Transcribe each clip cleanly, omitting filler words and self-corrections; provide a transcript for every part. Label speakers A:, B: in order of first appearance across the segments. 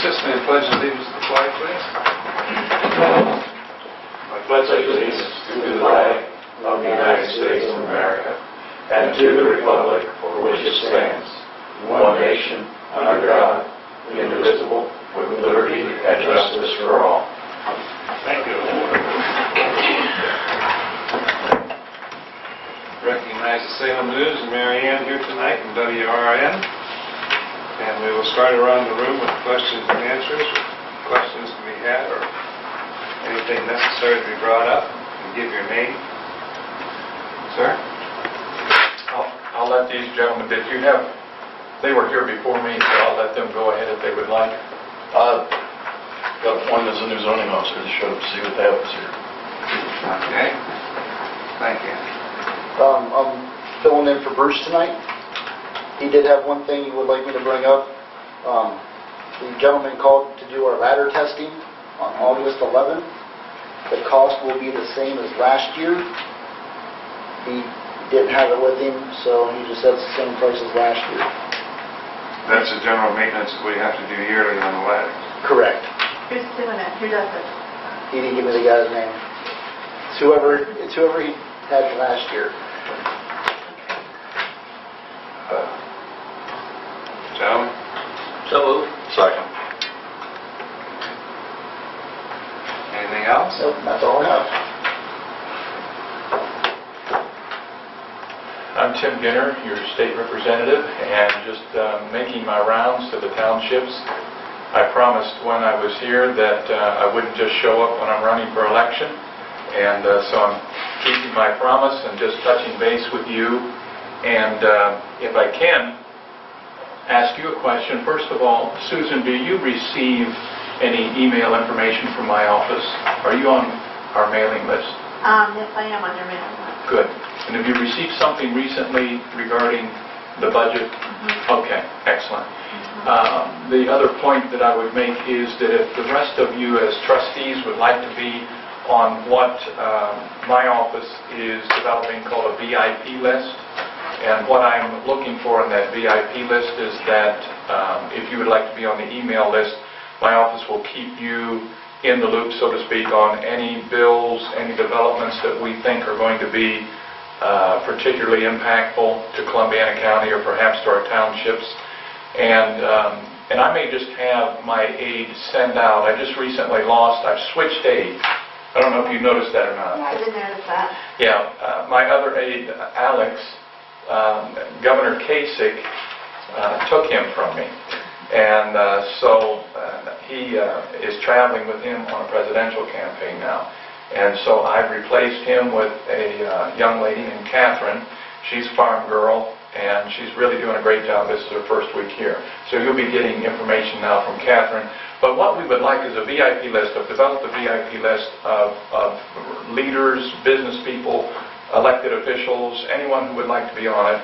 A: assist me in pledge allegiance to the flag, please?
B: I pledge allegiance to the flag of the United States of America and to the republic for which it stands, one nation, under God, indivisible, with liberty and justice for all. Thank you.
A: Recognize the Salem News and Mary Ann here tonight in WRIN. And we will start around the room with questions and answers, questions to be had, or anything necessary to be brought up. And give your name. Sir?
C: I'll let these gentlemen, they were here before me, so I'll let them go ahead if they would like.
B: Got one as a new zoning officer to show up to see what that was here.
A: Okay. Thank you.
D: I'm filling in for Bruce tonight. He did have one thing he would like me to bring up. The gentleman called to do our ladder testing on August 11th. The cost will be the same as last year. He didn't have it with him, so he just said it's the same price as last year.
A: That's the general maintenance that we have to do yearly on the ladder.
D: Correct.
E: Who's doing it? Who does it?
D: He didn't give me the guy's name. It's whoever he had last year.
A: Gentlemen?
B: So moved. Second.
A: Anything else?
D: Nope, that's all I have.
C: I'm Tim Ginner, your state representative, and just making my rounds to the townships. I promised when I was here that I wouldn't just show up when I'm running for election, and so I'm keeping my promise and just touching base with you. And if I can, ask you a question. First of all, Susan, do you receive any email information from my office? Are you on our mailing list?
E: Yes, I am on your mailing list.
C: Good. And have you received something recently regarding the budget?
E: Mm-hmm.
C: Okay, excellent. The other point that I would make is that if the rest of you as trustees would like to be on what my office is developing called a VIP list, and what I'm looking for in that VIP list is that if you would like to be on the email list, my office will keep you in the loop, so to speak, on any bills, any developments that we think are going to be particularly impactful to Columbiana County or perhaps to our townships. And I may just have my aide send out. I just recently I've switched aides. I don't know if you noticed that or not.
E: I didn't notice that.
C: Yeah, my other aide, Alex, Governor Kasich took him from me, and so he is traveling with him on a presidential campaign now, and so I've replaced him with a young lady named Catherine. She's a farm girl, and she's really doing a great job. This is her first week here, so you'll be getting information now from Catherine. But what we would like is a VIP list. I've developed a VIP list of leaders, business people, elected officials, anyone who would like to be on it.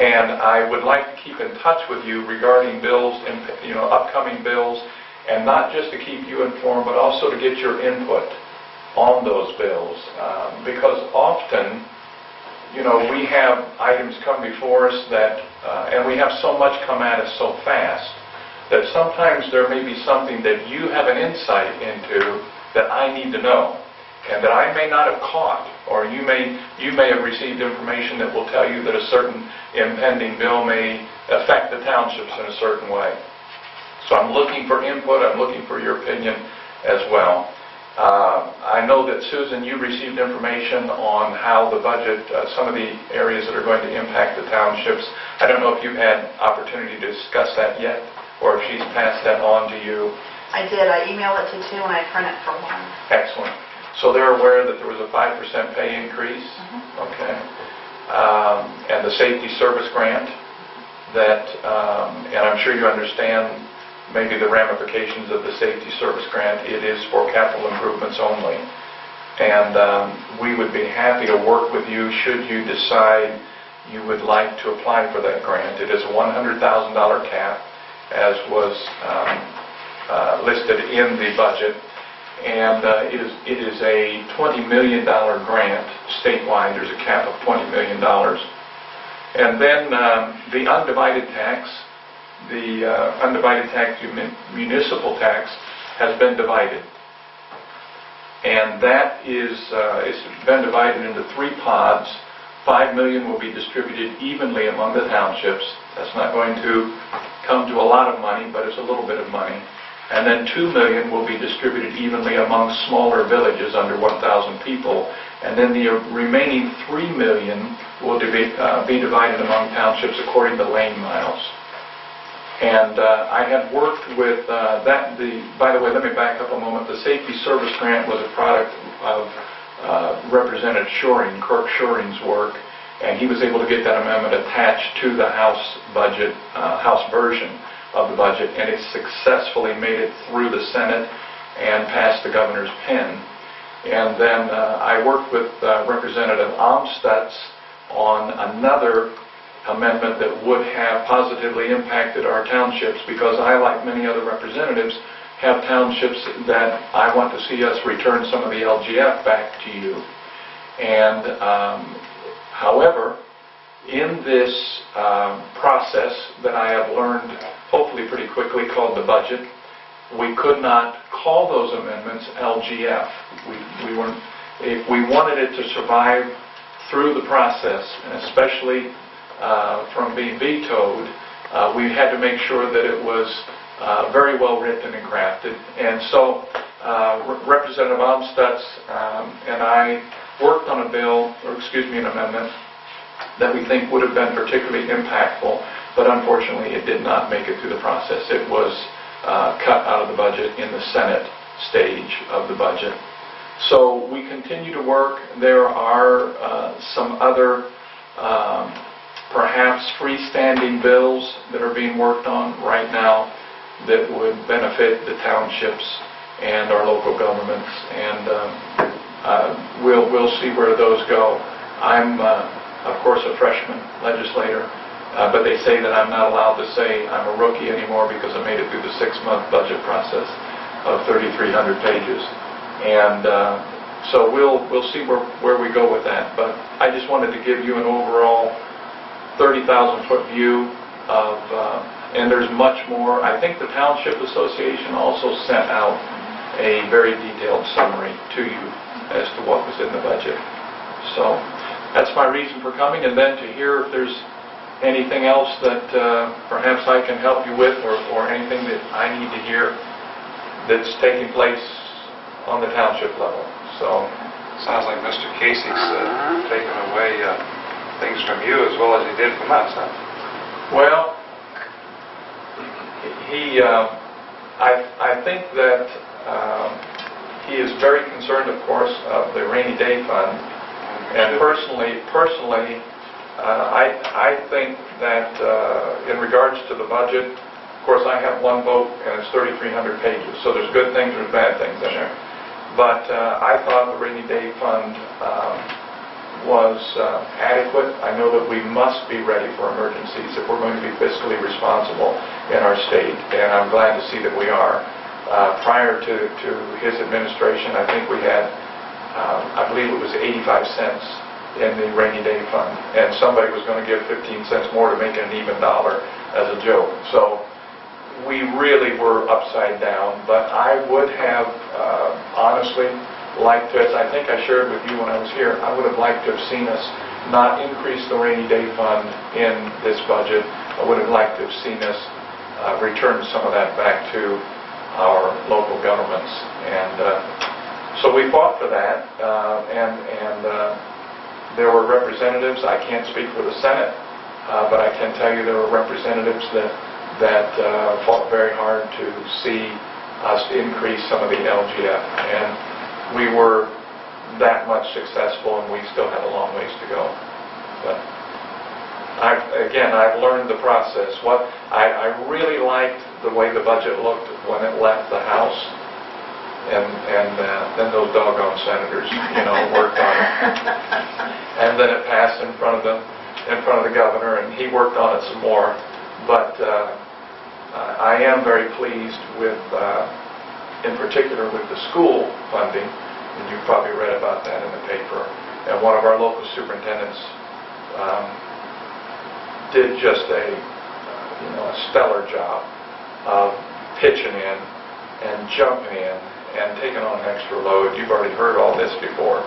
C: And I would like to keep in touch with you regarding bills, upcoming bills, and not just to keep you informed, but also to get your input on those bills. Because often, we have items come before us that, and we have so much come at us so fast, that sometimes there may be something that you have an insight into that I need to know, and that I may not have caught, or you may have received information that will tell you that a certain impending bill may affect the townships in a certain way. So I'm looking for input, I'm looking for your opinion as well. I know that, Susan, you received information on how the budget, some of the areas that are going to impact the townships. I don't know if you've had opportunity to discuss that yet, or if she's passed that on to you.
E: I did. I emailed it to two and I printed for one.
C: Excellent. So they're aware that there was a 5% pay increase, okay, and the safety service grant that, and I'm sure you understand maybe the ramifications of the safety service grant. It is for capital improvements only, and we would be happy to work with you should you decide you would like to apply for that grant. It is a $100,000 cap, as was listed in the budget. And it is a $20 million grant statewide. There's a cap of $20 million. And then the undivided tax the undivided tax to municipal tax has been divided. And that it's been divided into 3 pods. $5 million will be distributed evenly among the townships. That's not going to come to a lot of money, but it's a little bit of money. And then $2 million will be distributed evenly among smaller villages under 1,000 people. And then the remaining $3 million will be divided among townships according to lane miles. And I had worked with by the way, let me back up a moment. The Safety Service Grant was a product of Representative Shoring, Kirk Shoring's work, and he was able to get that amendment attached to the House budget, House version of the budget, and it successfully made it through the Senate and passed the governor's pen. And then I worked with Representative Amstutz on another amendment that would have positively impacted our townships, because I, like many other representatives, have townships that I want to see us return some of the LGF back to you. And however, in this process that I have learned hopefully pretty quickly, called the budget, we could not call those amendments LGF. If we wanted it to survive through the process, and especially from being vetoed, we had to make sure that it was very well written and crafted. And so Representative Amstutz and I worked on an amendment that we think would have been particularly impactful, but unfortunately it did not make it through the process. It was cut out of the budget in the Senate stage of the budget. So we continue to work. There are some other perhaps freestanding bills that are being worked on right now that would benefit the townships and our local governments, and we'll see where those go. I'm, of course, a freshman legislator, but they say that I'm not allowed to say I'm a rookie anymore because I made it through the 6-month budget process of 3,300 pages. And so we'll see where we go with that. But I just wanted to give you an overall 30,000-foot view of, and there's much more. I think the Township Association also sent out a very detailed summary to you as to what was in the budget. So that's my reason for coming, and then to hear if there's anything else that perhaps I can help you with, or anything that I need to hear that's taking place on the township level. So
A: sounds like Mr. Casey's taken away things from you as well as he did from us, huh?
C: Well, I think that he is very concerned, of course, of the rainy day fund. And personally, I think that in regards to the budget, of course, I have one vote and it's 3,300 pages, so there's good things, there's bad things in there. But I thought the rainy day fund was adequate. I know that we must be ready for emergencies if we're going to be fiscally responsible in our state, and I'm glad to see that we are. Prior to his administration, I think we had, I believe it was 85 cents in the rainy day fund, and somebody was going to give 15 cents more to make it an even dollar as a joke. So we really were upside down, but I would have honestly liked to, as I think I shared with you when I was here, I would have liked to have seen us not increase the rainy day fund in this budget. I would have liked to have seen us return some of that back to our local governments. And so we fought for that, and there were representatives. I can't speak for the Senate, but I can tell you there were representatives that fought very hard to see us increase some of the LGF. And we were that much successful, and we still have a long ways to go. But I've learned the process. I really liked the way the budget looked when it left the House, and then those doggone senators, worked on it, and then it passed in front of the governor, and he worked on it some more. But I am very pleased with, in particular, with the school funding, and you've probably read about that in the paper. And one of our local superintendents did just a a stellar job of pitching in and jumping in and taking on an extra load. You've already heard all this before,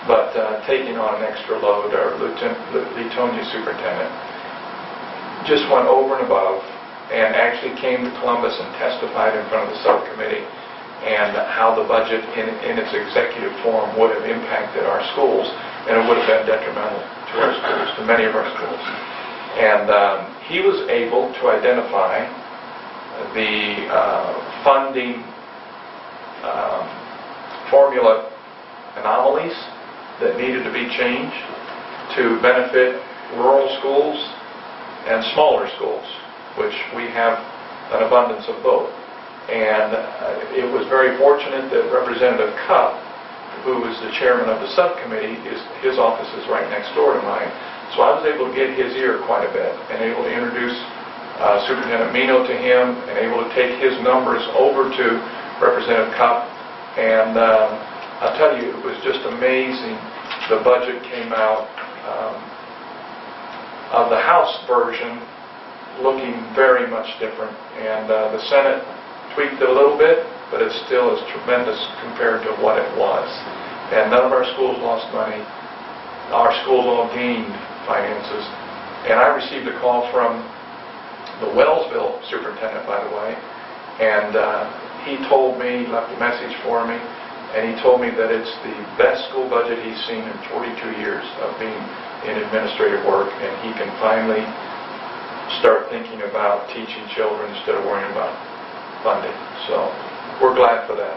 C: but taking on an extra load, our Letonia superintendent just went over and above and actually came to Columbus and testified in front of the subcommittee and how the budget in its executive form would have impacted our schools, and it would have been detrimental to our schools, to many of our schools. And he was able to identify the funding formula anomalies that needed to be changed to benefit rural schools and smaller schools, which we have an abundance of both. And it was very fortunate that Representative Cupp, who is the chairman of the subcommittee, his office is right next door to mine. So I was able to get his ear quite a bit and able to introduce Superintendent Mino to him and able to take his numbers over to Representative Cupp. And I'll tell you, it was just amazing. The budget came out of the House version looking very much different. And the Senate tweaked it a little bit, but it still is tremendous compared to what it was. And none of our schools lost money. Our schools all gained finances. And I received a call from the Wellsville superintendent, by the way, and he told me, left a message for me, and he told me that it's the best school budget he's seen in 42 years of being in administrative work, and he can finally start thinking about teaching children instead of worrying about funding. So we're glad for that.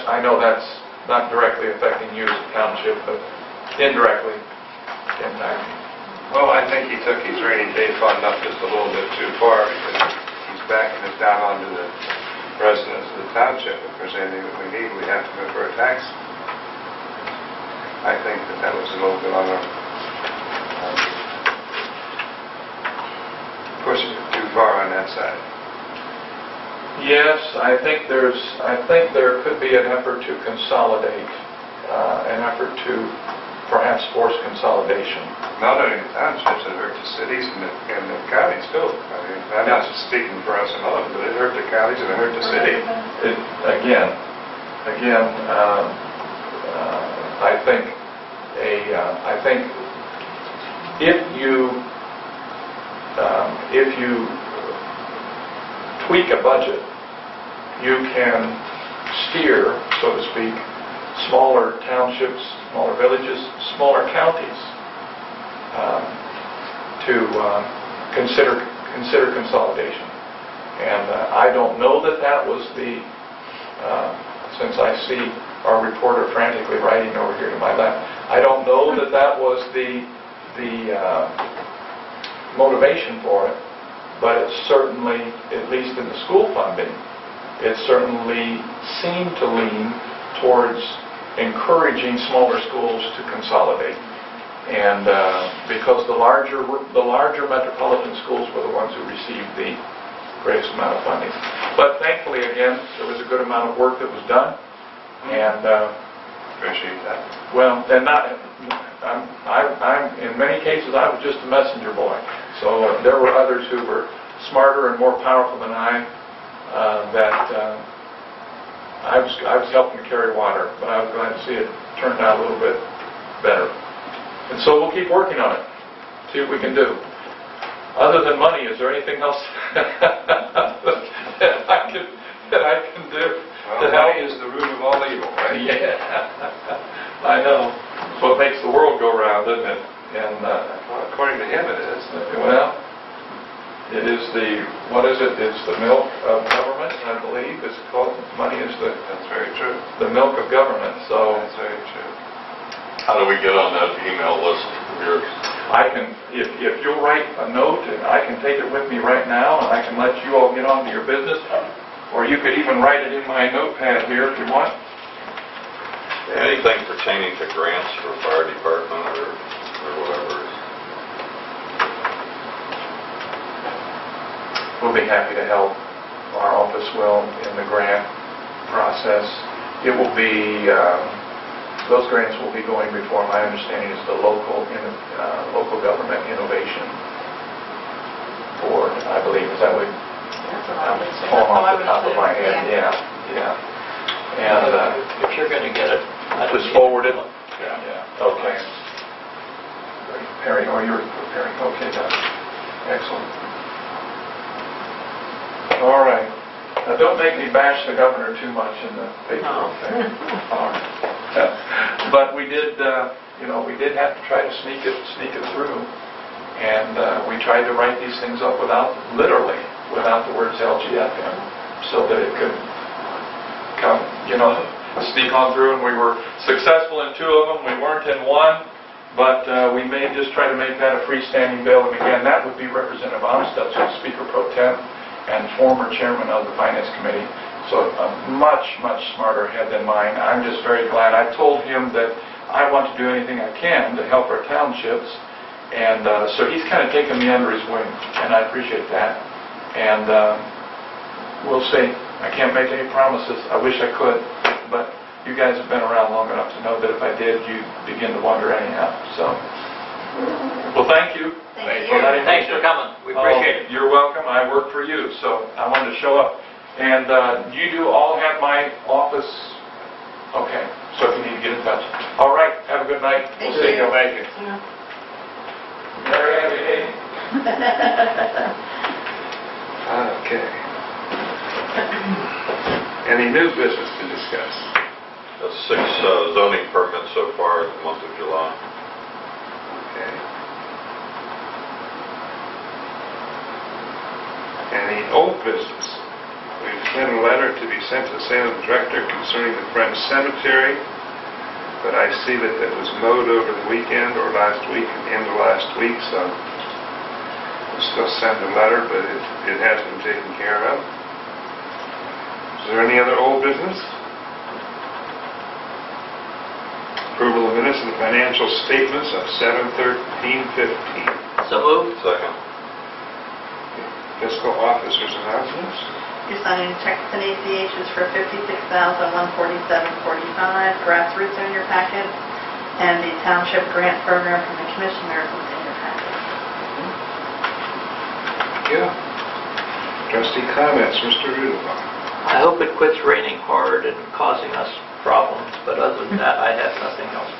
C: I know that's not directly affecting you as a township, but indirectly impacting.
A: Well, I think he took his rainy day fund up just a little bit too far, because he's backing us down onto the residents of the township. If there's anything that we need, we have to go for a tax. I think that was a little bit on our pushing it too far on that side.
C: Yes, I think there could be an effort to consolidate, an effort to perhaps force consolidation.
A: Not only the townships, it hurt the cities and the counties too. I mean, I'm not just speaking for us alone, but it hurt the counties and it hurt the city. I think if you tweak a budget, you can steer, so to speak, smaller townships, smaller villages, smaller counties to consider consolidation. And I don't know that was the, since I see our reporter frantically writing over here to my left, I don't know that was the motivation for it, but it certainly, at least in the school funding, it certainly seemed to lean towards encouraging smaller schools to consolidate. And because the larger metropolitan schools were the ones who received the greatest amount of funding. But thankfully, again, there was a good amount of work that was done, and Appreciate that.
C: well, and I'm in many cases I was just a messenger boy. So there were others who were smarter and more powerful than I I was helping to carry water, but I was glad to see it turned out a little bit better. And so we'll keep working on it, see what we can do. Other than money, is there anything else that I can do to help?
A: Money is the root of all evil, right?
C: Yeah, I know. It's what makes the world go round, isn't it? And
A: Well, according to him, it is.
C: well, it is what is it? It's the milk of government, I believe. It's called, money is
A: That's very true.
C: the milk of government. So
A: That's very true.
B: How do we get on that email list of yours?
C: I can, if you'll write a note, and I can take it with me right now, and I can let you all get on to your business, or you could even write it in my notepad here if you want.
B: Anything pertaining to grants for fire department or whatever.
C: We'll be happy to help. Our office will in the grant process. It will be, those grants will be going before, my understanding is the local government innovation you're preparing. Okay, Doug. Excellent. All right. Now, don't make me bash the governor too much in the paper.
E: No.
C: Okay? All right. But we did, we did have to try to sneak it through. And we tried to write these things up literally without the words LGFM, so that it could come, sneak on through. And we were successful in 2 of them. We weren't in one, but we may just try to make that a freestanding bill. And again, that would be Representative Amstutz, who's Speaker Pro Tem and former chairman of the Finance Committee. So a much, much smarter head than mine. I'm just very glad. I told him that I want to do anything I can to help our townships. And so he's kind of taken me under his wing, and I appreciate that. And we'll see. I can't make any promises. I wish I could, but you guys have been around long enough to know that if I did, you'd begin to wonder anyhow. So, well, thank you.
E: Thank
C: for
E: you.
C: letting me-
B: Thanks for coming. We appreciate it.
C: You're welcome. I work for you, so I wanted to show up. And you do all have my office. Okay, so if you need to get in touch. All right, have a good night.
E: Thank
C: We'll see
E: you.
C: Thank you.
E: Yeah.
C: Very happy.
A: Okay. Any new business to discuss?
F: 6 zoning permits so far in the month of July.
A: Okay. Any old business? We've sent a letter to be sent to the Salem Director concerning the Friends Cemetery, but I see that it was mowed over the weekend or last week, at the end of last week, so we'll still send a letter, but it has been taken care of. Is there any other old business? Approval of minutes and financial statements of 7/13/15.
B: So moved.
F: Second.
A: Fiscal officers' announcements.
E: You're signing checks and ACHs for $56,147.45. Grassroots are in your packet, and the Township Grant Program from the Commissioners is in your packet.
A: Thank you. Trustee comments, Mr. Rudebaugh.
B: I hope it quits raining hard and causing us problems, but other than that, I have nothing else.